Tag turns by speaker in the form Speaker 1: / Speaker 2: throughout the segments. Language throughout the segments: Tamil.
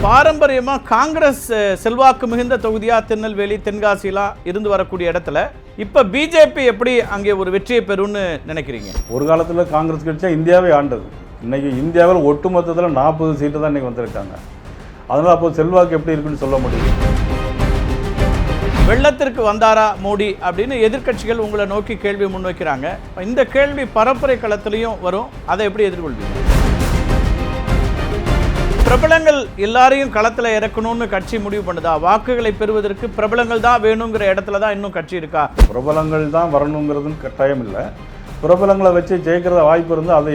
Speaker 1: பாரம்பரியமாக காங்கிரஸ் செல்வாக்கு மிகுந்த தொகுதியாக திருநெல்வேலி தென்காசிலாம் இருந்து வரக்கூடிய இடத்துல இப்போ பிஜேபி எப்படி அங்கே ஒரு வெற்றியை பெறும்னு நினைக்கிறீங்க?
Speaker 2: ஒரு காலத்தில் காங்கிரஸ் கட்சியாக இந்தியாவே ஆண்டது. இன்றைக்கி இந்தியாவில் ஒட்டுமொத்தத்தில் 40 சீட்டு தான் இன்றைக்கி வந்திருக்காங்க. அதனால் அப்போ செல்வாக்கு எப்படி இருக்குன்னு சொல்ல முடியும்.
Speaker 1: வெள்ளத்திற்கு வந்தாரா மோடி அப்படின்னு எதிர்க்கட்சிகள் உங்களை நோக்கி கேள்வி முன்வைக்கிறாங்க. இந்த கேள்வி பரப்புரை களத்திலையும் வரும். அதை எப்படி எதிர்கொள்வீங்க? பிரபலங்கள் எல்லாரையும் களத்தில் இறக்கணும்னு கட்சி முடிவு பண்ணுதா? வாக்குகளை பெறுவதற்கு பிரபலங்கள் தான் வேணுங்கிற இடத்துல தான் இன்னும் கட்சி இருக்கா?
Speaker 2: பிரபலங்கள் தான் வரணுங்கிறதுன்னு கட்டாயம் இல்லை. பிரபலங்களை வச்சு ஜெயிக்கிறத வாய்ப்பு இருந்தால் அதை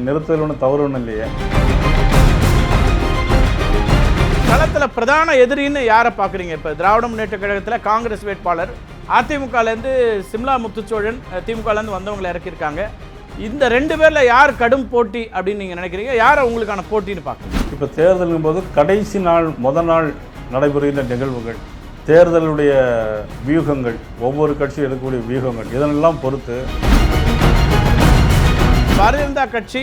Speaker 2: நிறுத்தல் ஒன்று தவறு ஒன்றும் இல்லையே.
Speaker 1: களத்தில் பிரதான எதிரின்னு யாரை பார்க்குறீங்க? இப்போ திராவிட முன்னேற்ற கழகத்தில் காங்கிரஸ் வேட்பாளர், அதிமுகலேருந்து சிம்லா முத்துச்சோழன் திமுகலேருந்து வந்தவங்களை இறக்கியிருக்காங்க. இந்த 2 பேரில் யார் கடும் போட்டி அப்படின்னு நீங்கள் நினைக்கிறீங்க? யாரை உங்களுக்கான போட்டின்னு பார்க்குறீங்க?
Speaker 2: இப்போ தேர்தலும் போது கடைசி நாள் முதல் நாள் நடைபெறுகின்ற நிகழ்வுகள், தேர்தலுடைய வியூகங்கள், ஒவ்வொரு கட்சியும் எடுக்கக்கூடிய வியூகங்கள், இதனெல்லாம் பொறுத்து
Speaker 1: பாரதிய ஜனதா கட்சி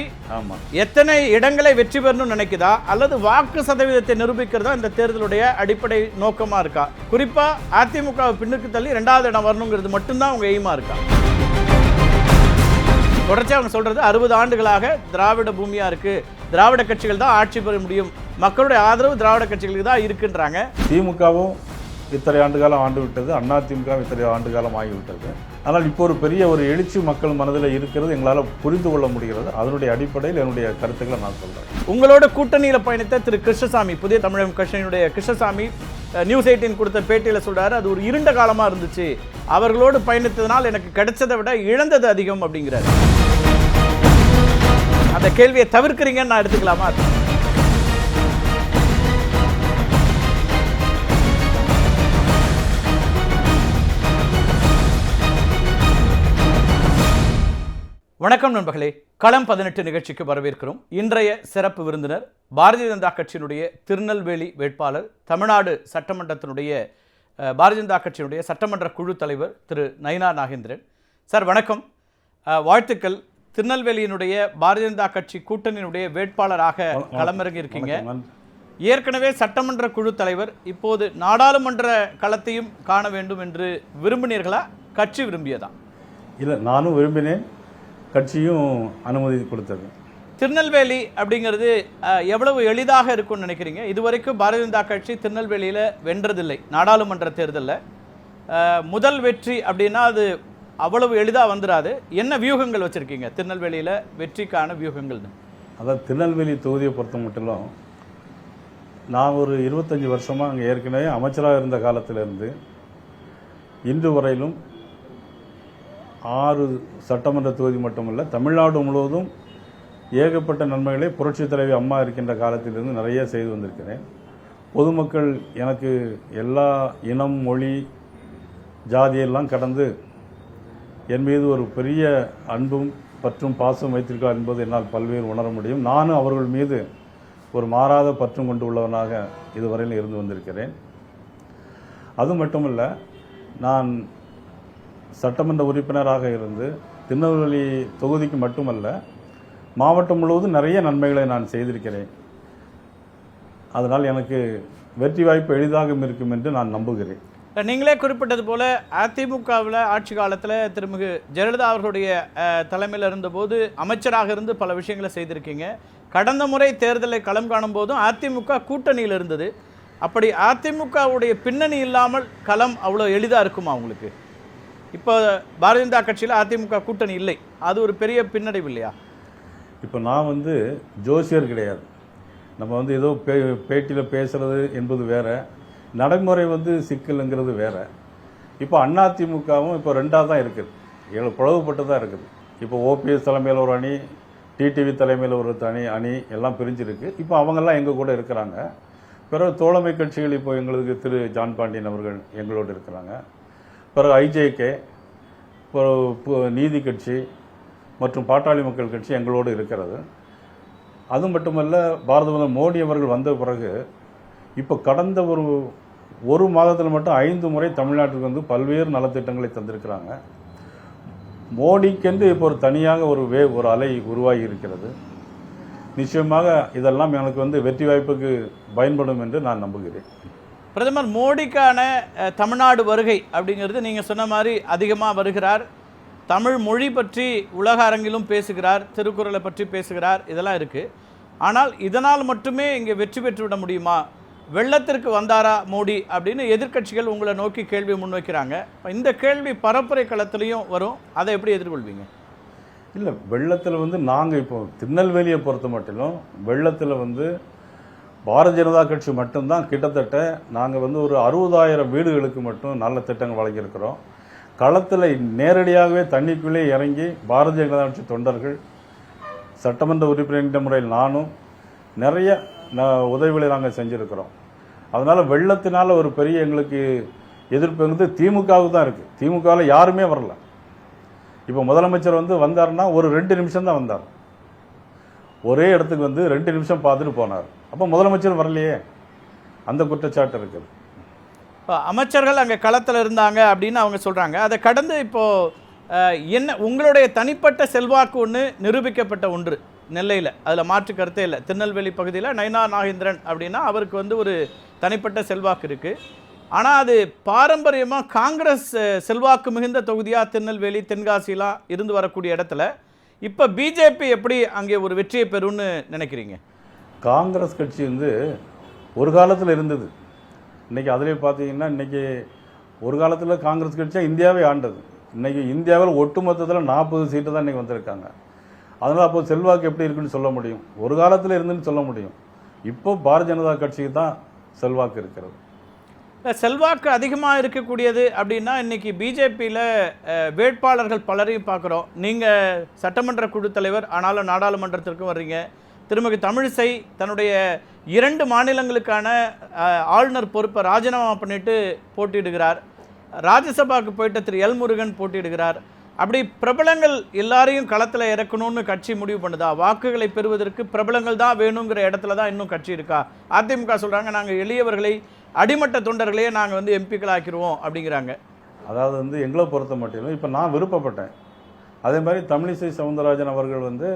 Speaker 1: எத்தனை இடங்களை வெற்றி பெறணும்னு நினைக்குதா அல்லது வாக்கு சதவீதத்தை நிரூபிக்கிறதா இந்த தேர்தலுடைய அடிப்படை நோக்கமா இருக்கா? குறிப்பா அதிமுக பின்னுக்கு தள்ளி 2வது இடம் வரணுங்கிறது மட்டும்தான் உங்க எய்மா இருக்கா? தொடர்ச்சியாக அவங்க சொல்றது 60 ஆண்டுகளாக திராவிட பூமியா இருக்கு, திராவிட கட்சிகள் தான் ஆட்சி பெற முடியும், மக்களுடைய ஆதரவு திராவிட கட்சிகளுக்கு தான் இருக்குன்றாங்க.
Speaker 2: திமுகவும் இத்தனை ஆண்டு காலம் ஆண்டு விட்டது, அதிமுகவும் இத்தனை ஆண்டு காலம் ஆகிவிட்டது. ஆனால் இப்போ ஒரு பெரிய ஒரு எழுச்சி மக்கள் மனதில் இருக்கிறது எங்களால் புரிந்து கொள்ள முடிகிறது. அதனுடைய அடிப்படையில் என்னுடைய கருத்துக்களை நான் சொல்கிறேன்.
Speaker 1: உங்களோட கூட்டணியில் பயணித்த திரு கிருஷ்ணசாமி, புதிய தமிழகம் கட்சியினுடைய கிருஷ்ணசாமி நியூஸ் 18 கொடுத்த பேட்டியில் சொல்றாரு, அது ஒரு இருண்ட காலமாக இருந்துச்சு, அவர்களோடு பயணித்ததனால் எனக்கு கிடைச்சதை விட இழந்தது அதிகம் அப்படிங்கிறாரு. அந்த கேள்வியை தவிர்க்கிறீங்கன்னு நான் எடுத்துக்கலாமா? வணக்கம் நண்பர்களே, களம் 18 நிகழ்ச்சிக்கு வரவேற்கிறோம். இன்றைய சிறப்பு விருந்தினர் பாரதிய ஜனதா கட்சியினுடைய திருநெல்வேலி வேட்பாளர், தமிழ்நாடு சட்டமன்றத்தினுடைய பாரதிய ஜனதா கட்சியினுடைய சட்டமன்ற குழு தலைவர் திரு நயினார் நாகேந்திரன். சார் வணக்கம், வாழ்த்துக்கள். திருநெல்வேலியினுடைய பாரதிய ஜனதா கட்சி கூட்டணியினுடைய வேட்பாளராக களமிறங்கி இருக்கீங்க. ஏற்கனவே சட்டமன்ற குழு தலைவர், இப்போது நாடாளுமன்ற களத்தையும் காண வேண்டும் என்று விரும்பினீர்களா, கட்சி விரும்பியதா?
Speaker 2: இல்லை, நானும் விரும்பினேன், கட்சியும் அனுமதி கொடுத்தது.
Speaker 1: திருநெல்வேலி அப்படிங்கிறது எவ்வளவு எளிதாக இருக்கும்னு நினைக்கிறீங்க? இதுவரைக்கும் பாரதிய ஜனதா கட்சி திருநெல்வேலியில் வென்றதில்லை. நாடாளுமன்ற தேர்தலில் முதல் வெற்றி அப்படின்னா அது அவ்வளவு எளிதாக வந்துடாது. என்ன வியூகங்கள் வச்சுருக்கீங்க திருநெல்வேலியில் வெற்றிக்கான வியூகங்கள்னு?
Speaker 2: அதாவது திருநெல்வேலி தொகுதியை பொறுத்த மட்டும் நான் ஒரு 25 வருஷமாக அங்கே ஏற்கனவே அமைச்சராக இருந்த காலத்திலிருந்து இன்று வரையிலும் 6 சட்டமன்ற தொகுதி மட்டுமல்ல, தமிழ்நாடு முழுவதும் ஏகப்பட்ட நன்மைகளை புரட்சித் தலைவி அம்மா இருக்கின்ற காலத்திலிருந்து நிறைய செய்து வந்திருக்கிறேன். பொதுமக்கள் எனக்கு எல்லா இனம், மொழி, ஜாதியெல்லாம் கடந்து என் மீது ஒரு பெரிய அன்பும் பற்றும் பாசம் வைத்திருக்கிறார் என்பது என்னால் பல்வேறு உணர முடியும். நானும் அவர்கள் மீது ஒரு மாறாத பற்றும் கொண்டு உள்ளவனாக இதுவரையில் இருந்து வந்திருக்கிறேன். அது மட்டுமல்ல, நான் சட்டமன்ற உறுப்பினராக இருந்து திருநெல்வேலி தொகுதிக்கு மட்டுமல்ல, மாவட்டம் முழுவதும் நிறைய நன்மைகளை நான் செய்திருக்கிறேன். அதனால் எனக்கு வெற்றி வாய்ப்பு எளிதாக இருக்கும் என்று நான் நம்புகிறேன்.
Speaker 1: நீங்களே குறிப்பிட்டது போல அதிமுகவில் ஆட்சி காலத்தில் திருமிகு ஜெயலலிதா அவர்களுடைய தலைமையில் இருந்தபோது அமைச்சராக இருந்து பல விஷயங்களை செய்திருக்கீங்க. கடந்த முறை தேர்தலை களம் காணும் போதும் அதிமுக கூட்டணியில் இருந்தது. அப்படி அதிமுகவுடைய பின்னணி இல்லாமல் களம் அவ்வளோ எளிதாக இருக்குமா உங்களுக்கு? இப்போ பாரதிய ஜனதா கட்சியில் அதிமுக கூட்டணி இல்லை, அது ஒரு பெரிய பின்னடைவு இல்லையா?
Speaker 2: இப்போ நான் ஜோசியர் கிடையாது. நம்ம ஏதோ பேட்டியில் பேசுகிறது என்பது வேறு, நடைமுறை சிக்கலுங்கிறது வேறு. இப்போ அதிமுகவும் இப்போ 2ஆக தான் இருக்குது, பிளவுபட்டு தான் இருக்குது. இப்போ ஓபிஎஸ் தலைமையில் ஒரு அணி, டிடிவி தலைமையில் ஒரு தனி அணி, எல்லாம் பிரிஞ்சிருக்கு. இப்போ அவங்கெல்லாம் எங்கள் கூட இருக்கிறாங்க. பிறகு தோழமை கட்சிகள் இப்போ எங்களுக்கு திரு ஜான் பாண்டியன் அவர்கள் எங்களோடு இருக்கிறாங்க. பிறகு ஐஜேகே, நீதி கட்சி மற்றும் பாட்டாளி மக்கள் கட்சி எங்களோடு இருக்கிறது. அது மட்டுமல்ல, பாரத பிரதமர் மோடி அவர்கள் வந்த பிறகு இப்போ கடந்த ஒரு மாதத்தில் மட்டும் 5 முறை தமிழ்நாட்டுக்கு பல்வேறு நலத்திட்டங்களை தந்திருக்கிறாங்க. மோடிக்கென்று இப்போ ஒரு தனியாக ஒரு அலை உருவாகி இருக்கிறது. நிச்சயமாக இதெல்லாம் எனக்கு வெற்றி வாய்ப்புக்கு பயன்படும் என்று நான் நம்புகிறேன்.
Speaker 1: பிரதமர் மோடிக்கான தமிழ்நாடு வருகை அப்படிங்கிறது நீங்கள் சொன்ன மாதிரி அதிகமாக வருகிறார். தமிழ் மொழி பற்றி உலக அரங்கிலும் பேசுகிறார், திருக்குறளை பற்றி பேசுகிறார், இதெல்லாம் இருக்குது. ஆனால் இதனால் மட்டுமே இங்கே வெற்றி பெற்று விட முடியுமா? வெள்ளத்திற்கு வந்தாரா மோடி அப்படின்னு எதிர்க்கட்சிகள் உங்களை நோக்கி கேள்வி முன்வைக்கிறாங்க. இந்த கேள்வி பரப்புரை களத்திலையும் வரும். அதை எப்படி எதிர்கொள்வீங்க?
Speaker 2: இல்லை, வெள்ளத்தில் நாங்கள் இப்போ திருநெல்வேலியை பொறுத்த மட்டிலும் வெள்ளத்தில் பாரதிய ஜனதா கட்சி மட்டும்தான் கிட்டத்தட்ட நாங்கள் ஒரு 60,000 வீடுகளுக்கு மட்டும் நல்ல திட்டங்கள் வழங்கியிருக்கிறோம். களத்தில் நேரடியாகவே தண்ணிக்குள்ளே இறங்கி பாரதிய ஜனதா கட்சி தொண்டர்கள், சட்டமன்ற உறுப்பினர் என்ற முறையில் நானும் நிறைய உதவிகளை நாங்கள் செஞ்சுருக்கிறோம். அதனால் வெள்ளத்தினால் ஒரு பெரிய எங்களுக்கு எதிர்ப்பு திமுகவுக்கு தான் இருக்குது. திமுகவில் யாருமே வரல. இப்போ முதலமைச்சர் வந்தார்னா ஒரு 2 நிமிஷம் தான் வந்தார். ஒரே இடத்துக்கு 2 நிமிஷம் பார்த்துட்டு போனார். அப்போ முதலமைச்சர் வரலையே, அந்த குற்றச்சாட்டு இருக்குது.
Speaker 1: இப்போ அமைச்சர்கள் அங்கே களத்தில் இருந்தாங்க அப்படின்னு அவங்க சொல்கிறாங்க. அதை கடந்து இப்போது என்ன உங்களுடைய தனிப்பட்ட செல்வாக்கு ஒன்று நிரூபிக்கப்பட்ட ஒன்று நெல்லையில், அதில் மாற்று கருத்தே இல்லை. திருநெல்வேலி பகுதியில் நயினா நாகேந்திரன் அப்படின்னா அவருக்கு ஒரு தனிப்பட்ட செல்வாக்கு இருக்குது. ஆனால் அது பாரம்பரியமாக காங்கிரஸ் செல்வாக்கு மிகுந்த தொகுதியாக திருநெல்வேலி தென்காசிலாம் இருந்து வரக்கூடிய இடத்துல இப்போ பிஜேபி எப்படி அங்கே ஒரு வெற்றியை பெறும்னு நினைக்கிறீங்க?
Speaker 2: காங்கிரஸ் கட்சி ஒரு காலத்தில் இருந்தது. இன்றைக்கி அதிலே பார்த்தீங்கன்னா இன்றைக்கி ஒரு காலத்தில் காங்கிரஸ் கட்சியாக இந்தியாவே ஆண்டது. இன்றைக்கி இந்தியாவில் ஒட்டுமொத்தத்தில் 40 சீட்டு தான் இன்றைக்கி வந்திருக்காங்க. அதனால் அப்போது செல்வாக்கு எப்படி இருக்குன்னு சொல்ல முடியும்? ஒரு காலத்தில் இருந்துன்னு சொல்ல முடியும். இப்போ பாரதிய ஜனதா கட்சிக்கு தான் செல்வாக்கு இருக்கிறது.
Speaker 1: செல்வாக்கு அதிகமாக இருக்கக்கூடியது அப்படின்னா இன்றைக்கி பிஜேபியில் வேட்பாளர்கள் பலரையும் பார்க்குறோம். நீங்கள் சட்டமன்ற குழு தலைவர், ஆனாலும் நாடாளுமன்றத்திற்கும் வர்றீங்க. திருமதி தமிழிசை தன்னுடைய 2 மாநிலங்களுக்கான ஆளுநர் பொறுப்பை ராஜினாமா பண்ணிட்டு போட்டியிடுகிறார். ராஜ்யசபாவுக்கு போயிட்ட திரு எல் முருகன் போட்டியிடுகிறார். அப்படி பிரபலங்கள் எல்லாரையும் களத்தில் இறக்கணும்னு கட்சி முடிவு பண்ணுதா? வாக்குகளை பெறுவதற்கு பிரபலங்கள் தான் வேணுங்கிற இடத்துல தான் இன்னும் கட்சி இருக்கா? அதிமுக சொல்கிறாங்க நாங்கள் எளியவர்களை, அடிமட்ட தொண்டர்களையே நாங்கள் எம்பிக்கள் ஆக்கிடுவோம் அப்படிங்கிறாங்க.
Speaker 2: அதாவது எங்களை பொறுத்த மட்டும் இப்போ நான் விருப்பப்பட்டேன். அதே மாதிரி தமிழிசை சவுந்தரராஜன் அவர்கள்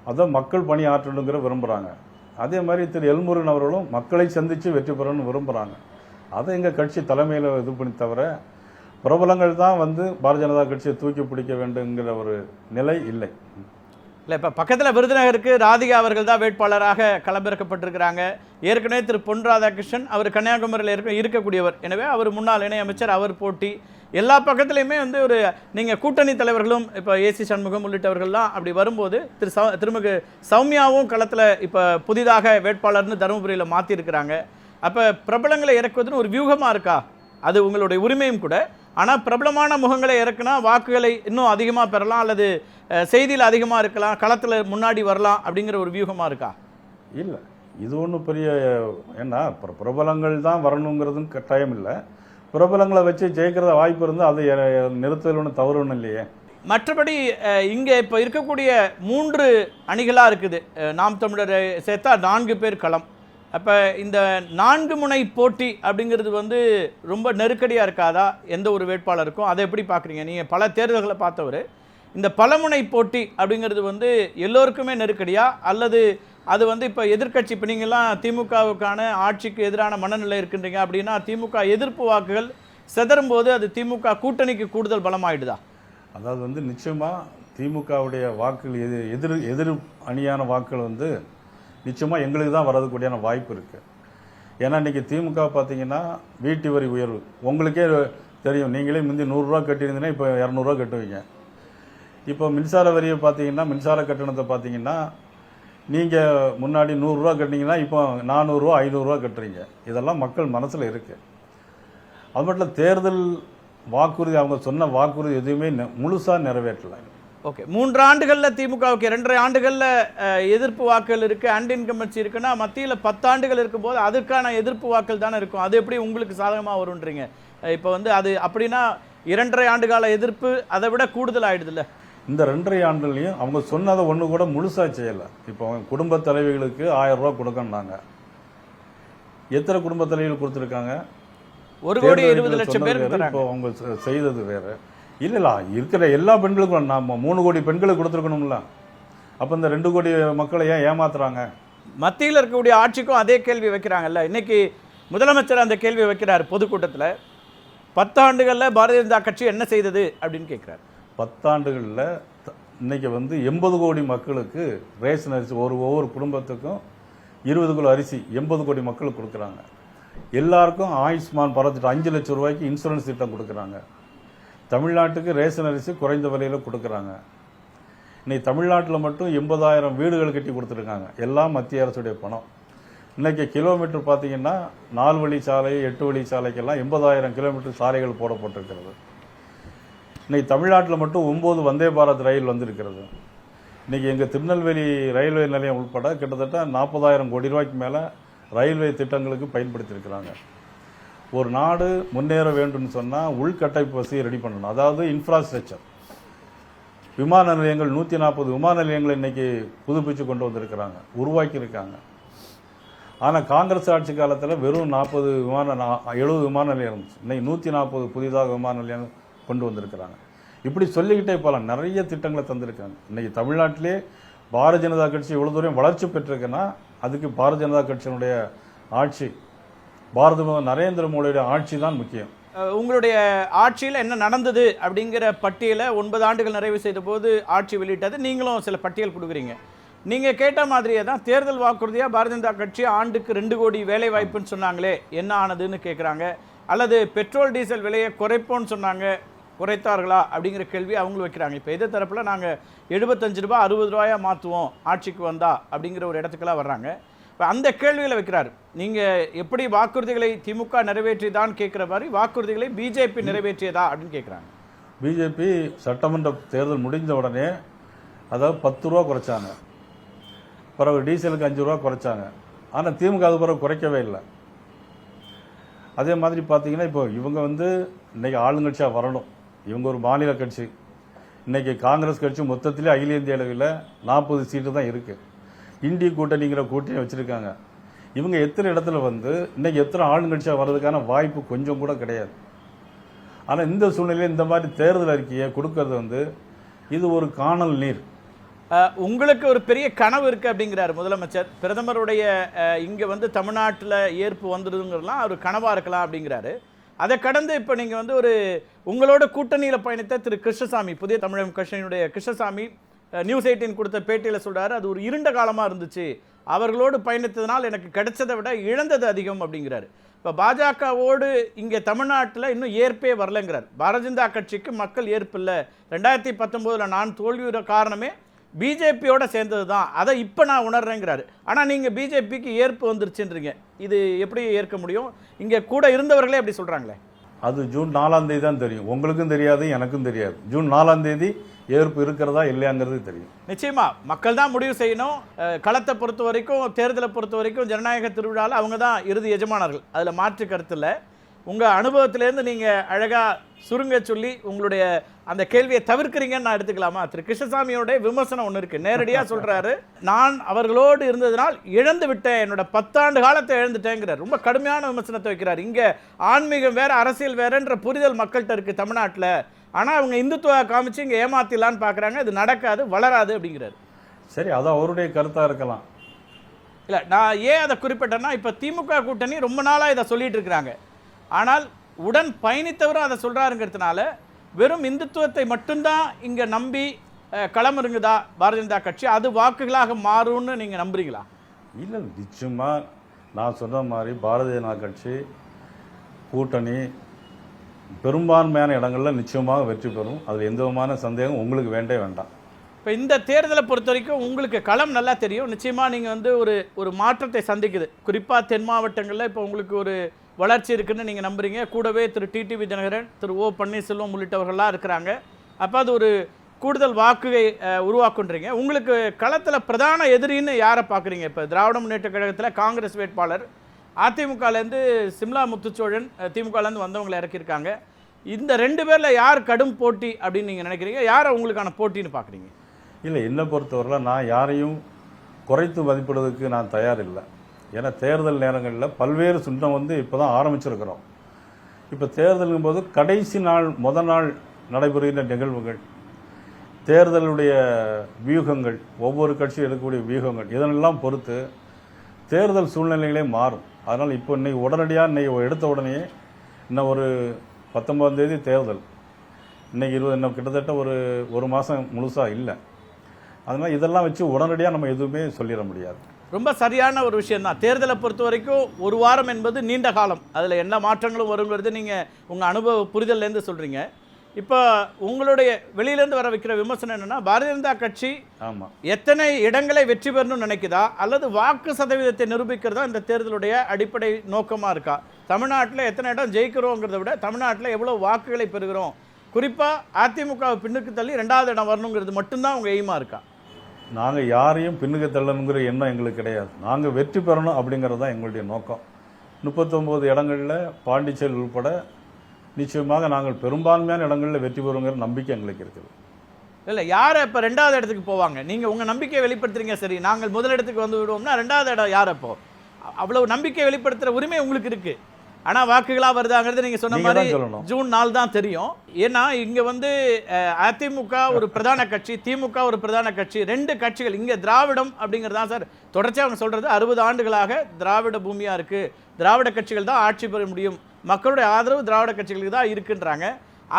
Speaker 2: அதான் மக்கள் பணி ஆற்றணுங்கிற விரும்புகிறாங்க. அதே மாதிரி திரு எல்முருகன் அவர்களும் மக்களை சந்தித்து வெற்றி பெறணும்னு விரும்புகிறாங்க. அதை எங்கள் கட்சி தலைமையில் இது பண்ணி தவிர பிரபலங்கள் தான் பாரதிய ஜனதா கட்சியை தூக்கி பிடிக்க வேண்டுங்கிற ஒரு நிலை இல்லை.
Speaker 1: இல்லை, இப்போ பக்கத்தில் விருதுநகருக்கு ராதிகா அவர்கள் தான் வேட்பாளராக களமிறக்கப்பட்டிருக்கிறாங்க. ஏற்கனவே திரு பொன் ராதாகிருஷ்ணன் அவர் கன்னியாகுமரியில் இருக்கக்கூடியவர். எனவே அவர் முன்னாள் இணையமைச்சர், அவர் போட்டி. எல்லா பக்கத்துலேயுமே ஒரு நீங்கள் கூட்டணி தலைவர்களும் இப்போ ஏசி சண்முகம் உள்ளிட்டவர்கள்லாம் அப்படி வரும்போது திருமிகு சௌமியாவும் களத்தில் இப்போ புதிதாக வேட்பாளர்னு தருமபுரியில் மாற்றிருக்கிறாங்க. அப்போ பிரபலங்களை இறக்குவதுன்னு ஒரு வியூகமாக இருக்கா? அது உங்களுடைய உரிமையும் கூட. ஆனால் பிரபலமான முகங்களை இறக்குனா வாக்குகளை இன்னும் அதிகமாக பெறலாம், அல்லது செய்தியில் அதிகமாக இருக்கலாம், களத்தில் முன்னாடி வரலாம் அப்படிங்கிற ஒரு வியூகமாக இருக்கா?
Speaker 2: இல்லை, இது ஒன்றும் பெரிய ஏன்னா பிரபலங்கள் தான் வரணுங்கிறதுன்னு கட்டாயம் இல்லை. பிரபலங்களை வச்சு ஜெயிக்கிறத வாய்ப்பு இருந்தால் அதை நிறுத்தல் ஒன்றும் தவறு ஒன்றும் இல்லையே.
Speaker 1: மற்றபடி இங்கே இப்போ இருக்கக்கூடிய 3 அணிகளாக இருக்குது. நாம் தமிழர் சேர்த்தா 4 பேர் களம். அப்போ இந்த 4 முனை போட்டி அப்படிங்கிறது ரொம்ப நெருக்கடியாக இருக்காதா எந்த ஒரு வேட்பாளருக்கும்? அதை எப்படி பார்க்குறீங்க? நீங்கள் பல தேர்தல்களை பார்த்தவர். இந்த பலமுனை போட்டி அப்படிங்கிறது எல்லோருக்குமே நெருக்கடியா, அல்லது அது இப்போ எதிர்க்கட்சி, இப்போ நீங்கள்லாம் திமுகவுக்கான ஆட்சிக்கு எதிரான மனநிலை இருக்கின்றீங்க அப்படின்னா திமுக எதிர்ப்பு வாக்குகள் செதறும் போது அது திமுக கூட்டணிக்கு கூடுதல் பலமாயிடுதா?
Speaker 2: அதாவது நிச்சயமாக திமுகவுடைய வாக்குகள் எதிர் அணியான வாக்குகள் நிச்சயமாக எங்களுக்கு தான் வரதுக்கூடியான வாய்ப்பு இருக்குது. ஏன்னா இன்றைக்கி திமுக பார்த்தீங்கன்னா வீட்டு வரி உயர்வு உங்களுக்கே தெரியும். நீங்களே முந்தி 100 ரூபா கட்டியிருந்தீங்கன்னா இப்போ 200 ரூபா கட்டுவீங்க. இப்போ மின்சார வரியை பார்த்தீங்கன்னா, மின்சார கட்டணத்தை பார்த்தீங்கன்னா, நீங்கள் முன்னாடி 100 ரூபா கட்டினீங்கன்னா இப்போ 400 ரூபா 500 ரூபா கட்டுறீங்க. இதெல்லாம் மக்கள் மனசில் இருக்குது. அது மட்டும் தேர்தல் வாக்குறுதி, அவங்க சொன்ன வாக்குறுதி எதுவுமே முழுசாக நிறைவேற்றலை.
Speaker 1: ஓகே, 3 ஆண்டுகளில் திமுகவுக்கு 2.5 ஆண்டுகளில் எதிர்ப்பு வாக்குகள் இருக்குது, ஆன்டி இன்கம்பன்சி இருக்குன்னா மத்தியில் 10 ஆண்டுகள் இருக்கும்போது அதற்கான எதிர்ப்பு வாக்குகள் தானே இருக்கும். அது எப்படி உங்களுக்கு சாதகமாக வரும்ன்றீங்க? இப்போ அது அப்படின்னா 2.5 ஆண்டுகால எதிர்ப்பு அதை விட கூடுதல் ஆகிடுதுல்ல?
Speaker 2: இந்த 2.5 ஆண்டுலையும் அவங்க சொன்னதை ஒன்று கூட முழுசாக செய்யலை. இப்போ குடும்ப தலைவிகளுக்கு 1000 ரூபா கொடுக்கணுன்னாங்க. எத்தனை குடும்ப தலைவிகள் கொடுத்துருக்காங்க?
Speaker 1: 1,20,00,000 பேர்.
Speaker 2: இப்போ அவங்க செய்தது வேறு. இல்லை இருக்கிற எல்லா பெண்களுக்கும் நாம் 3 கோடி பெண்களுக்கு கொடுத்துருக்கணும்ல. அப்போ இந்த 2 கோடி மக்களை ஏன் ஏமாத்துறாங்க?
Speaker 1: மத்தியில் இருக்கக்கூடிய ஆட்சிக்கும் அதே கேள்வி வைக்கிறாங்கல்ல. இன்னைக்கு முதலமைச்சர் அந்த கேள்வி வைக்கிறார் பொதுக்கூட்டத்தில். 10 ஆண்டுகளில் பாரதிய ஜனதா கட்சி என்ன செய்தது அப்படின்னு கேட்குறாரு.
Speaker 2: 10 ஆண்டுகளில் இன்னைக்கு 80 கோடி மக்களுக்கு ரேஷன் அரிசி ஒவ்வொரு குடும்பத்துக்கும் 20 கிலோ அரிசி 80 கோடி மக்களுக்கு கொடுக்குறாங்க. எல்லாருக்கும் ஆயுஷ்மான் பாரத் திட்டம் 5 லட்சம் ரூபாய்க்கு இன்சூரன்ஸ் திட்டம் கொடுக்குறாங்க. தமிழ்நாட்டுக்கு ரேஷன் அரிசி குறைந்த விலையில் கொடுக்குறாங்க. இன்னைக்கு தமிழ்நாட்டில் மட்டும் 80,000 வீடுகள் கட்டி கொடுத்துருக்காங்க. எல்லாம் மத்திய அரசுடைய பணம். இன்னைக்கு கிலோமீட்டர் பார்த்தீங்கன்னா 4 வழி சாலை 8 வழி சாலைக்கெல்லாம் 80,000 கிலோமீட்டர் சாலைகள் போடப்பட்டிருக்கிறது. இன்னைக்கு தமிழ்நாட்டில் மட்டும் 9 வந்தே பாரத் ரயில் வந்திருக்கிறது. இன்னைக்கு எங்கள் திருநெல்வேலி ரயில்வே நிலையம் உட்பட கிட்டத்தட்ட 40,000 கோடி ரூபாய்க்கு மேலே ரயில்வே திட்டங்களுக்கு பயன்படுத்தியிருக்கிறாங்க. ஒரு நாடு முன்னேற வேண்டும்னு சொன்னால் உள்கட்டமைப்பு வசதியை ரெடி பண்ணணும். அதாவது இன்ஃப்ராஸ்ட்ரக்சர். விமான நிலையங்கள் 140 விமான நிலையங்களை இன்னைக்கு புதுப்பிச்சு கொண்டு வந்திருக்கிறாங்க, உருவாக்கியிருக்காங்க. ஆனால் காங்கிரஸ் ஆட்சி காலத்தில் வெறும் 70 விமான நிலையம் இருந்துச்சு. இன்னைக்கு 140 புதிதாக விமான நிலையம் கொண்டு வந்திருக்கிறாங்க. இப்படி சொல்லிக்கிட்டே போகலாம். நிறைய திட்டங்களை தந்திருக்காங்க. இன்னைக்கு தமிழ்நாட்டிலே பாரதிய ஜனதா கட்சி இவ்வளவு தூரம் வளர்ச்சி பெற்றிருக்குன்னா அதுக்கு பாரதிய ஜனதா கட்சியினுடைய ஆட்சி, நரேந்திர மோடியுடைய ஆட்சி தான் முக்கியம்.
Speaker 1: உங்களுடைய ஆட்சியில் என்ன நடந்தது அப்படிங்கிற பட்டியலை 9 ஆண்டுகள் நிறைவு செய்த போது ஆட்சி வெளியிட்டது. நீங்களும் சில பட்டியல் கொடுக்குறீங்க. நீங்கள் கேட்ட மாதிரியே தான் தேர்தல் வாக்குறுதியாக பாரதிய ஜனதா கட்சி ஆண்டுக்கு 2 கோடி வேலை வாய்ப்புன்னு சொன்னாங்களே, என்ன ஆனதுன்னு கேட்குறாங்க. அல்லது பெட்ரோல் டீசல் விலையை குறைப்போன்னு சொன்னாங்க, குறைத்தார்களா அப்படிங்கிற கேள்வி அவங்களும் வைக்கிறாங்க. இப்போ எதிர் தரப்பில் நாங்கள் 75 ரூபா 60 ரூபாயா மாற்றுவோம் ஆட்சிக்கு வந்தா அப்படிங்கிற ஒரு இடத்துக்கெல்லாம் வர்றாங்க. இப்போ அந்த கேள்விகளை வைக்கிறார். நீங்கள் எப்படி வாக்குறுதிகளை திமுக நிறைவேற்றியதான்னு கேட்குற மாதிரி வாக்குறுதிகளை பிஜேபி நிறைவேற்றியதா அப்படின்னு கேட்குறாங்க.
Speaker 2: பிஜேபி சட்டமன்ற தேர்தல் முடிந்த உடனே அதாவது 10 ரூபா குறைச்சாங்க, பிறகு டீசலுக்கு 5 ரூபா குறைச்சாங்க. ஆனால் திமுக அது பிறகு குறைக்கவே இல்லை. அதே மாதிரி பார்த்தீங்கன்னா இப்போ இவங்க இன்னைக்கு ஆளுங்கட்சியாக வரணும். இவங்க ஒரு மாநில கட்சி. இன்னைக்கு காங்கிரஸ் கட்சி மொத்தத்திலே அகில இந்திய அளவில் 40 சீட்டு தான் இருக்கு. இந்திய கூட்டணிங்கிற கூட்டணி வச்சிருக்காங்க. இவங்க எத்தனை இடத்துல இன்னைக்கு எத்தனை ஆளுங்கட்சியாக வர்றதுக்கான வாய்ப்பு கொஞ்சம் கூட கிடையாது. ஆனால் இந்த சூழ்நிலையில் இந்த மாதிரி தேர்தல் அறிக்கையை கொடுக்கறது இது ஒரு காணல் நீர்.
Speaker 1: உங்களுக்கு ஒரு பெரிய கனவு இருக்கு அப்படிங்கிறார் முதலமைச்சர். பிரதமருடைய இங்கே தமிழ்நாட்டில் ஏற்பு வந்துடுதுங்கிறதுலாம் ஒரு கனவாக இருக்கலாம் அப்படிங்கிறாரு. அதை கடந்து இப்போ நீங்கள் ஒரு உங்களோட கூட்டணியில் பயணித்த திரு கிருஷ்ணசாமி, புதிய தமிழகம் கட்சியினுடைய கிருஷ்ணசாமி நியூஸ் 18 கொடுத்த பேட்டியில் சொல்கிறாரு, அது ஒரு இருண்ட காலமாக இருந்துச்சு, அவர்களோடு பயணித்ததுனால் எனக்கு கிடைச்சதை விட இழந்தது அதிகம் அப்படிங்கிறாரு. இப்போ பாஜகவோடு இங்கே தமிழ்நாட்டில் இன்னும் ஏற்பே வரலைங்கிறார். பாரதிய ஜனதா கட்சிக்கு மக்கள் ஏற்பு இல்லை. 2019 நான் தோல்வியோட காரணமே பிஜேபியோட சேர்ந்தது தான், அதை இப்போ நான் உணர்றேங்கிறாரு. ஆனால் நீங்கள் பிஜேபிக்கு ஏற்பு வந்துருச்சுன்றீங்க, இது எப்படி ஏற்க முடியும்? இங்கே கூட இருந்தவர்களே அப்படி சொல்கிறாங்களே.
Speaker 2: அது ஜூன் 4ஆம் தேதி தான் தெரியும். உங்களுக்கும் தெரியாது, எனக்கும் தெரியாது. ஜூன் 4ஆம் தேதி ஏற்பு இருக்கிறதா இல்லையாங்கிறது தெரியும்.
Speaker 1: நிச்சயமா மக்கள் தான் முடிவு செய்யணும். களத்தை பொறுத்த வரைக்கும், தேர்தலை பொறுத்த வரைக்கும் ஜனநாயக திருவிழாவில் அவங்க தான் இறுதி எஜமானர்கள், அதில் மாற்று கருத்து இல்லை. உங்கள் அனுபவத்திலேருந்து நீங்கள் அழகாக சுருங்க சொல்லி உங்களுடைய அந்த கேள்வியை தவிர்க்கிறீங்கன்னு நான் எடுத்துக்கலாமா? திரு கிருஷ்ணசாமியோட விமர்சனம் ஒன்று இருக்குது. நேரடியாக சொல்கிறாரு, நான் அவர்களோடு இருந்ததுனால் இழந்து விட்டேன், என்னோட 10 ஆண்டு காலத்தை இழந்துட்டேங்கிறார். ரொம்ப கடுமையான விமர்சனத்தை வைக்கிறார். இங்கே ஆன்மீகம் வேறு அரசியல் வேறுன்ற புரிதல் மக்கள்கிட்ட இருக்குது தமிழ்நாட்டில். ஆனால் அவங்க இந்துத்துவ காமிச்சு இங்கே ஏமாத்திடலான்னு பார்க்குறாங்க. இது நடக்காது, வளராது அப்படிங்கிறாரு.
Speaker 2: சரி, அது அவருடைய கருத்தாக இருக்கலாம்.
Speaker 1: இல்லை, நான் ஏன் அதை குறிப்பிட்டேன்னா, இப்போ திமுக கூட்டணி ரொம்ப நாளாக இதை சொல்லிட்டு இருக்கிறாங்க. ஆனால் உடன் பயணித்தவரும் அதை சொல்கிறாருங்கிறதுனால வெறும் இந்துத்துவத்தை மட்டும்தான் இங்கே நம்பி களமிறங்குதா பாரதிய ஜனதா கட்சி, அது வாக்குகளாக மாறும்னு நீங்கள் நம்புறீங்களா?
Speaker 2: இல்லை, நிச்சயமாக நான் சொன்ன மாதிரி பாரதிய ஜனதா கட்சி கூட்டணி பெரும்பான்மையான இடங்களில் நிச்சயமாக வெற்றி பெறும். அதில் எந்த விதமான சந்தேகம் உங்களுக்கு வேண்டாம்.
Speaker 1: இப்போ இந்த தேர்தலை பொறுத்த வரைக்கும் உங்களுக்கு களம் நல்லா தெரியும். நிச்சயமாக நீங்கள் ஒரு மாற்றத்தை சந்திக்குது. குறிப்பாக தென் மாவட்டங்களில் இப்போ உங்களுக்கு ஒரு வளர்ச்சி இருக்குன்னு நீங்கள் நம்புறீங்க. கூடவே திரு டிடிவி தினகரன், திரு ஓ பன்னீர்செல்வம் உள்ளிட்டவர்கள்லாம் இருக்கிறாங்க. அப்போ அது ஒரு கூடுதல் வாக்குகை உருவாக்குன்றீங்க. உங்களுக்கு களத்தில் பிரதான எதிரின்னு யாரை பார்க்குறீங்க? இப்போ திராவிட முன்னேற்ற கழகத்தில் காங்கிரஸ் வேட்பாளர், அதிமுகலேருந்து சிம்லா முத்துச்சோழன் திமுகலேருந்து வந்தவங்களை இறக்கியிருக்காங்க. இந்த 2 பேரில் யார் கடும் போட்டி அப்படின்னு நீங்கள் நினைக்கிறீங்க? யாரை உங்களுக்கான போட்டின்னு பார்க்குறீங்க?
Speaker 2: இல்லை, என்னை பொறுத்தவரையில் நான் யாரையும் குறைத்து மதிப்பிடுவதற்கு நான் தயார் இல்லை. ஏன்னா தேர்தல் நேரங்களில் பல்வேறு சுண்டம் இப்போ தான் ஆரம்பிச்சிருக்கிறோம். இப்போ தேர்தலுங்கும் போது கடைசி நாள் முதல் நாள் நடைபெறுகின்ற நிகழ்வுகள், தேர்தலுடைய வியூகங்கள், ஒவ்வொரு கட்சியும் எடுக்கக்கூடிய வியூகங்கள், இதனெல்லாம் பொறுத்து தேர்தல் சூழ்நிலைகளே மாறும். அதனால் இப்போ இன்னைக்கு உடனடியாக இன்னைக்கு எடுத்த உடனே இன்னும் ஒரு 19ஆம் தேதி தேர்தல், இன்னைக்கு 20, இன்னும் கிட்டத்தட்ட ஒரு மாதம் முழுசாக இல்லை. அதனால் இதெல்லாம் வச்சு உடனடியாக நம்ம எதுவுமே சொல்லிட முடியாது.
Speaker 1: ரொம்ப சரியான ஒரு விஷயம் தான். தேர்தலை பொறுத்த வரைக்கும் ஒரு வாரம் என்பது நீண்ட காலம், அதில் என்ன மாற்றங்களும் வருங்கிறது நீங்கள் உங்கள் அனுபவ புரிதல்லேருந்து சொல்கிறீங்க. இப்போ உங்களுடைய வெளியிலேருந்து வர வைக்கிற விமர்சனம் என்னென்னா, பாரதிய ஜனதா கட்சி
Speaker 2: ஆமாம்
Speaker 1: எத்தனை இடங்களை வெற்றி பெறணும்னு நினைக்குதா அல்லது வாக்கு சதவீதத்தை நிரூபிக்கிறதா இந்த தேர்தலுடைய அடிப்படை நோக்கமாக இருக்கா? தமிழ்நாட்டில் எத்தனை இடம் ஜெயிக்கிறோங்கிறத விட தமிழ்நாட்டில் எவ்வளோ வாக்குகளை பெறுகிறோம், குறிப்பாக அதிமுகவை பின்னுக்கு தள்ளி 2வது இடம் வரணுங்கிறது மட்டும்தான் உங்கள் எய்மாக இருக்கா?
Speaker 2: நாங்கள் யாரையும் பின்னுக்கு தள்ளணுங்கிற எண்ணம் எங்களுக்கு கிடையாது. நாங்கள் வெற்றி பெறணும் அப்படிங்கிறது தான் எங்களுடைய நோக்கம். 39 இடங்களில் பாண்டிச்சேரி உள்பட நிச்சயமாக நாங்கள் பெரும்பான்மையான இடங்களில் வெற்றி பெறுங்கிற நம்பிக்கை எங்களுக்கு இருக்குது.
Speaker 1: இல்லை, யாரை இப்போ 2வது இடத்துக்கு போவாங்க? நீங்கள் உங்கள் நம்பிக்கையை வெளிப்படுத்துறீங்க, சரி நாங்கள் முதலிடத்துக்கு வந்து விடுவோம்னா 2வது இடம் யார்? அப்போ அவ்வளவு நம்பிக்கை வெளிப்படுத்துகிற உரிமை உங்களுக்கு இருக்குது. ஆனால் வாக்குகளாக வருதாங்கிறது நீங்கள் சொன்ன மாதிரி ஜூன் 4 தான் தெரியும். ஏன்னா இங்கே வந்து அதிமுக ஒரு பிரதான கட்சி, திமுக ஒரு பிரதான கட்சி, 2 கட்சிகள். இங்கே திராவிடம் அப்படிங்கிறது தான் சார் தொடர்ச்சியாக அவங்க சொல்கிறது. 60 ஆண்டுகளாக திராவிட பூமியாக இருக்குது, திராவிட கட்சிகள் தான் ஆட்சி பெற முடியும், மக்களுடைய ஆதரவு திராவிட கட்சிகளுக்கு தான் இருக்குன்றாங்க.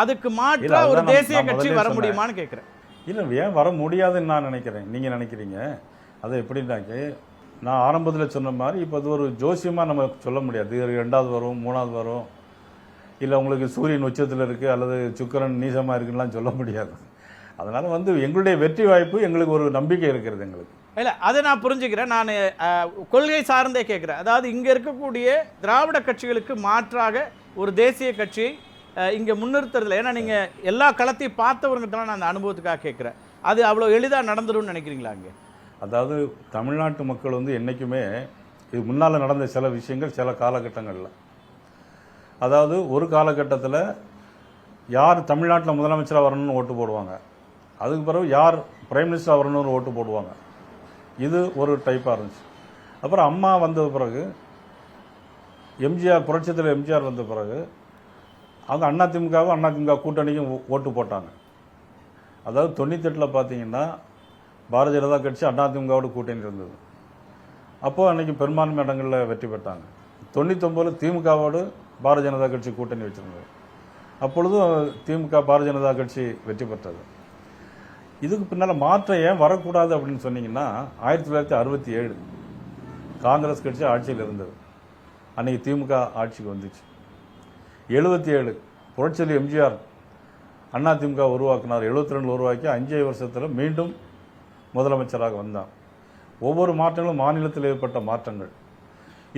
Speaker 1: அதுக்கு மாற்ற ஒரு தேசிய கட்சி வர முடியுமான்னு கேட்குறேன்.
Speaker 2: இல்லை, ஏன் வர முடியாதுன்னு நான் நினைக்கிறேன். நீங்கள் நினைக்கிறீங்க அதை எப்படின்னாக்க, நான் ஆரம்பத்தில் சொன்ன மாதிரி இப்போ அது ஒரு ஜோசியமாக நம்ம சொல்ல முடியாது. 2வது வரும், 3வது வரும், இல்லை உங்களுக்கு சூரியன் உச்சத்தில் இருக்குது அல்லது சுக்கிரன் நீசமாக இருக்குன்னுலாம் சொல்ல முடியாது. அதனால் வந்து எங்களுடைய வெற்றி வாய்ப்பு எங்களுக்கு ஒரு நம்பிக்கை இருக்கிறது எங்களுக்கு.
Speaker 1: இல்லை, அதை நான் புரிஞ்சுக்கிறேன். நான் கொள்கை சார்ந்தே கேட்குறேன். அதாவது இங்கே இருக்கக்கூடிய திராவிட கட்சிகளுக்கு மாற்றாக ஒரு தேசிய கட்சி இங்கே முன்னிறுத்துறதுல, ஏன்னா நீங்கள் எல்லா களத்தையும் பார்த்தவருங்கிறதுனால நான் அந்த அனுபவத்துக்காக கேட்குறேன். அது அவ்வளோ எளிதாக நடந்துரும்னு நினைக்கிறீங்களா? அங்கே
Speaker 2: அதாவது தமிழ்நாட்டு மக்கள் வந்து என்றைக்குமே இது முன்னால் நடந்த சில விஷயங்கள் சில காலகட்டங்களில், அதாவது ஒரு காலகட்டத்தில் யார் தமிழ்நாட்டில் முதலமைச்சராக வரணும்னு ஓட்டு போடுவாங்க, அதுக்கு பிறகு யார் பிரைம் மினிஸ்டராக வரணும்னு ஓட்டு போடுவாங்க. இது ஒரு டைப்பாக இருந்துச்சு. அப்புறம் அம்மா வந்த பிறகு எம்ஜிஆர், புரட்சித்தில் எம்ஜிஆர் வந்த பிறகு அவங்க அதிமுக கூட்டணிக்கும் ஓட்டு போட்டாங்க. அதாவது 98 பார்த்தீங்கன்னா பாரதிய ஜனதா கட்சி அதிமுகவோட கூட்டணி இருந்தது. அப்போது அன்றைக்கி பெரும்பான்மை இடங்களில் வெற்றி பெற்றாங்க. 99 திமுகவோடு பாரதிய ஜனதா கட்சி கூட்டணி வச்சுருந்தது. அப்பொழுதும் திமுக பாரதிய ஜனதா கட்சி வெற்றி பெற்றது. இதுக்கு பின்னால் மாற்றம் ஏன் வரக்கூடாது அப்படின்னு சொன்னீங்கன்னா, 1967 காங்கிரஸ் கட்சி ஆட்சியில் இருந்தது. அன்றைக்கி திமுக ஆட்சிக்கு வந்துச்சு. 77 புரட்சியில் எம்ஜிஆர் அதிமுக உருவாக்கினார். 72 உருவாக்கி 5 வருஷத்தில் மீண்டும் முதலமைச்சராக வந்தார். ஒவ்வொரு மாற்றங்களும் மாநிலத்தில் ஏற்பட்ட மாற்றங்கள்.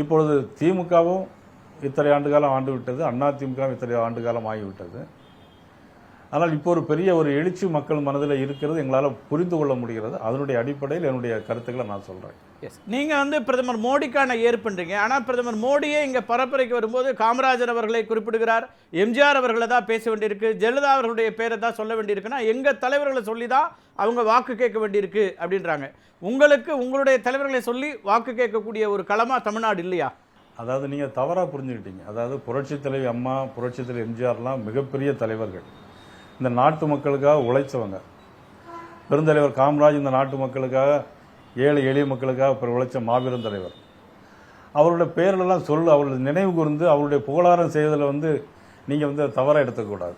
Speaker 2: இப்பொழுது திமுகவும் இத்தனை ஆண்டு காலம் ஆண்டு விட்டது, அதிமுகவும் இத்தனை ஆண்டு காலம் ஆகிவிட்டது. ஆனால் இப்போ ஒரு பெரிய ஒரு எழுச்சி மக்கள் மனதில் இருக்கிறது எங்களால் புரிந்து கொள்ள முடிகிறது. அதனுடைய அடிப்படையில் என்னுடைய கருத்துக்களை நான் சொல்கிறேன்.
Speaker 1: எஸ், நீங்கள் வந்து பிரதமர் மோடிக்கான ஏற்புன்றீங்க. ஆனால் பிரதமர் மோடியே இங்கே பரப்புரைக்கு வரும்போது காமராஜர் அவர்களை குறிப்பிடுகிறார், எம்ஜிஆர் அவர்களை தான் பேச வேண்டியிருக்கு, ஜெயலலிதா அவர்களுடைய பேரை தான் சொல்ல வேண்டியிருக்குன்னா எங்கள் தலைவர்களை சொல்லி தான் அவங்க வாக்கு கேட்க வேண்டியிருக்கு அப்படின்றாங்க. உங்களுக்கு உங்களுடைய தலைவர்களை சொல்லி வாக்கு கேட்கக்கூடிய ஒரு களமாக தமிழ்நாடு இல்லையா?
Speaker 2: அதாவது நீங்கள் தவறாக புரிஞ்சுக்கிட்டீங்க. அதாவது புரட்சித் தலைவி அம்மா, புரட்சித் தலைவி எம்ஜிஆர்லாம் மிகப்பெரிய தலைவர்கள், இந்த நாட்டு மக்களுக்காக உழைச்சவங்க. பெருந்தலைவர் காமராஜ் இந்த நாட்டு மக்களுக்காக, ஏழை எளிய மக்களுக்காக உழைச்ச மாபெரும் தலைவர். அவருடைய பேரெல்லாம் அவருடைய நினைவு கூர்ந்து அவருடைய புகழாரம் செய்வதில் வந்து நீங்கள் வந்து தவறாக எடுத்துக்கூடாது.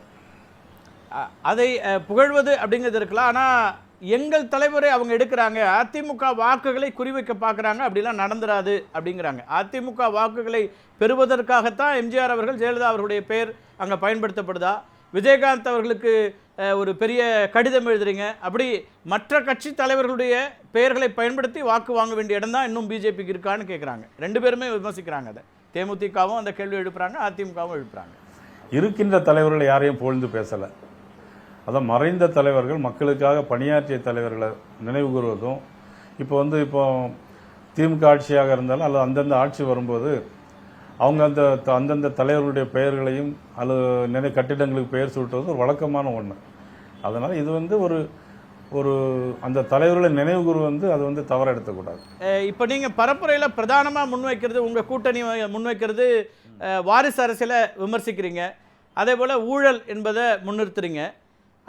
Speaker 1: அதை புகழ்வது அப்படிங்கிறது இருக்கலாம். ஆனால் எங்கள் தலைவரை அவங்க எடுக்கிறாங்க, அதிமுக வாக்குகளை குறிவைக்க பார்க்குறாங்க, அப்படிலாம் நடந்துராது அப்படிங்கிறாங்க. அதிமுக வாக்குகளை பெறுவதற்காகத்தான் எம்ஜிஆர் அவர்கள், ஜெயலலிதா அவர்களுடைய பெயர் அங்கே பயன்படுத்தப்படுதா? விஜயகாந்த் அவர்களுக்கு ஒரு பெரிய கடிதம் எழுதுறீங்க, அப்படி மற்ற கட்சி தலைவர்களுடைய பெயர்களை பயன்படுத்தி வாக்கு வாங்க வேண்டிய இடம் தான் இன்னும் பிஜேபிக்கு இருக்கான்னு கேட்குறாங்க. 2 பேருமே விமர்சிக்கிறாங்க. அதை தேமுதிகவும் அந்த கேள்வி எழுப்புறாங்க, அதிமுகவும் எழுப்புறாங்க.
Speaker 2: இருக்கின்ற தலைவர்கள் யாரையும் புகழ்ந்து பேசலை. அதான் மறைந்த தலைவர்கள், மக்களுக்காக பணியாற்றிய தலைவர்களை நினைவு கூறுவதும், இப்போ திமுக ஆட்சியாக இருந்தாலும் அல்லது அந்தந்த ஆட்சி வரும்போது அவங்க அந்தந்த தலைவர்களுடைய பெயர்களையும் அல்லது கட்டிடங்களுக்கு பெயர் சூட்டுவது ஒரு வழக்கமான ஒன்று. அதனால் இது ஒரு அந்த தலைவர்களை நினைவு கூறு அது தவற எடுத்துக்கூடாது.
Speaker 1: இப்போ நீங்கள் பரப்புரையில் பிரதானமாக முன்வைக்கிறது, உங்கள் கூட்டணி முன்வைக்கிறது வாரிசு அரசியலை விமர்சிக்கிறீங்க, அதே போல் ஊழல் என்பதை முன்னிறுத்துறீங்க.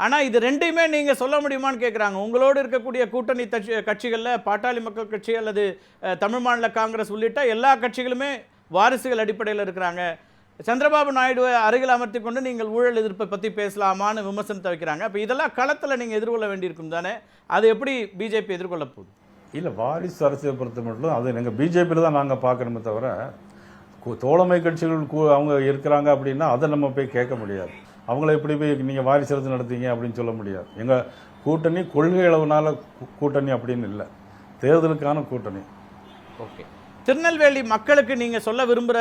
Speaker 1: ஆனால் இது ரெண்டையுமே நீங்கள் சொல்ல முடியுமான்னு கேட்குறாங்க. உங்களோடு இருக்கக்கூடிய கூட்டணி கட்சிகளில் பாட்டாளி மக்கள் கட்சி அல்லது தமிழ் மாநில காங்கிரஸ் உள்ளிட்ட எல்லா கட்சிகளுமே வாரிசுகள் அடிப்படையில் இருக்கிறாங்க. சந்திரபாபு நாயுடுவை அருகில் அமர்த்தி கொண்டு நீங்கள் ஊழல் எதிர்ப்பை பற்றி பேசலாமான்னு விமர்சனத்தை வைக்கிறாங்க. அப்போ இதெல்லாம் களத்தில் நீங்கள் எதிர்கொள்ள வேண்டியிருக்கும் தானே, அது எப்படி பிஜேபி எதிர்கொள்ள போகுது?
Speaker 2: இல்லை, வாரிசு அரசியலை பொறுத்த மட்டும் அது எங்கள் பிஜேபியில் தான் நாங்கள் பார்க்கணுமே தவிர தோழமை கட்சிகள் அவங்க இருக்கிறாங்க அப்படின்னா அதை நம்ம போய் கேட்க முடியாது. அவங்கள எப்படி போய் நீங்கள் வாரிசு அரசு நடத்தீங்க அப்படின்னு சொல்ல முடியாது. எங்கள் கூட்டணி கொள்கை அளவுனால கூட்டணி அப்படின்னு இல்லை, தேர்தலுக்கான கூட்டணி.
Speaker 1: ஓகே, திருநெல்வேலி மக்களுக்கு நீங்கள் சொல்ல விரும்புகிற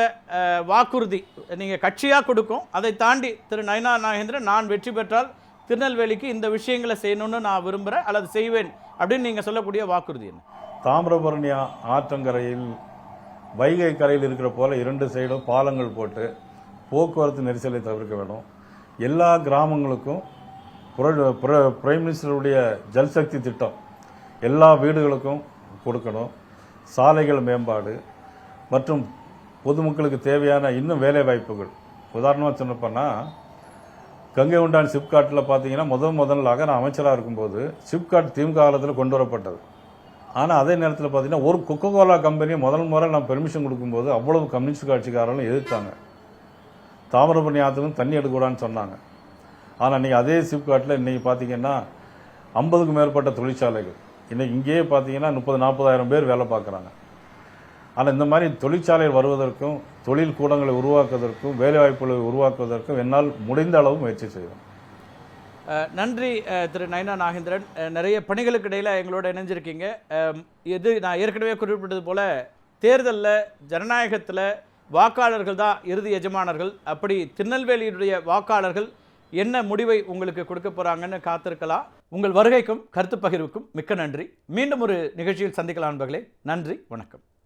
Speaker 1: வாக்குறுதி நீங்கள் கட்சியாக கொடுக்கும், அதை தாண்டி திரு நயினா நாகேந்திரன் நான் வெற்றி பெற்றால் திருநெல்வேலிக்கு இந்த விஷயங்களை செய்யணும்னு நான் விரும்புகிறேன் அல்லது செய்வேன் அப்படின்னு நீங்கள் சொல்லக்கூடிய வாக்குறுதி என்ன?
Speaker 2: தாமிரபரணி ஆற்றங்கரையில் வைகை கரையில் இருக்கிற போல 2 சைடும் பாலங்கள் போட்டு போக்குவரத்து நெரிசலை தவிர்க்க வேண்டும். எல்லா கிராமங்களுக்கும் பிரைம் மினிஸ்டருடைய ஜல்சக்தி திட்டம் எல்லா வீடுகளுக்கும் கொடுக்கணும். சாலைகள் மேம்பாடு மற்றும் பொதுமக்களுக்கு தேவையான இன்னும் வேலை வாய்ப்புகள். உதாரணமாக சொன்னப்போனா கங்கை உண்டான் சிப்காட்டில் பார்த்தீங்கன்னா முதலாக நான் அமைச்சராக இருக்கும்போது சிப்காட் திமுக காலத்தில் கொண்டு வரப்பட்டது. ஆனால் அதே நேரத்தில் பார்த்தீங்கன்னா ஒரு கொக்கோகோலா கம்பெனியை முறை நான் பெர்மிஷன் கொடுக்கும்போது அவ்வளவு கம்யூனிஸ்ட் கட்சிக்காரர்களும் எதிர்த்தாங்க. தாமிரபரணி ஆற்றுக்கும் தண்ணி எடுக்கக்கூடாதுன்னு சொன்னாங்க. ஆனால் நீங்கள் அதே சிப்காட்டில் இன்றைக்கி பார்த்தீங்கன்னா 50க்கும் மேற்பட்ட தொழிற்சாலைகள் இன்றைக்கி இங்கேயே பார்த்தீங்கன்னா 30,000-40,000 பேர் வேலை பார்க்குறாங்க. ஆனால் இந்த மாதிரி தொழிற்சாலை வருவதற்கும் தொழில் கூடங்களை உருவாக்குவதற்கும் வேலைவாய்ப்புகளை உருவாக்குவதற்கும் என்னால் முடிந்த அளவு முயற்சி செய்வேன்.
Speaker 1: நன்றி திரு நயினா நாகேந்திரன். நிறைய பணிகளுக்கு இடையில் எங்களோட இணைஞ்சிருக்கீங்க. இது நான் ஏற்கனவே குறிப்பிட்டது போல தேர்தலில் ஜனநாயகத்தில் வாக்காளர்கள் தான் இறுதி எஜமானர்கள். அப்படி திருநெல்வேலியுடைய வாக்காளர்கள் என்ன முடிவை உங்களுக்கு கொடுக்க போகிறாங்கன்னு காத்திருக்கலாம். உங்கள் வருகைக்கும் கருத்து பகிர்வுக்கும் மிக்க நன்றி. மீண்டும் ஒரு நிகழ்ச்சியில் சந்திக்கலாம் நண்பர்களே. நன்றி, வணக்கம்.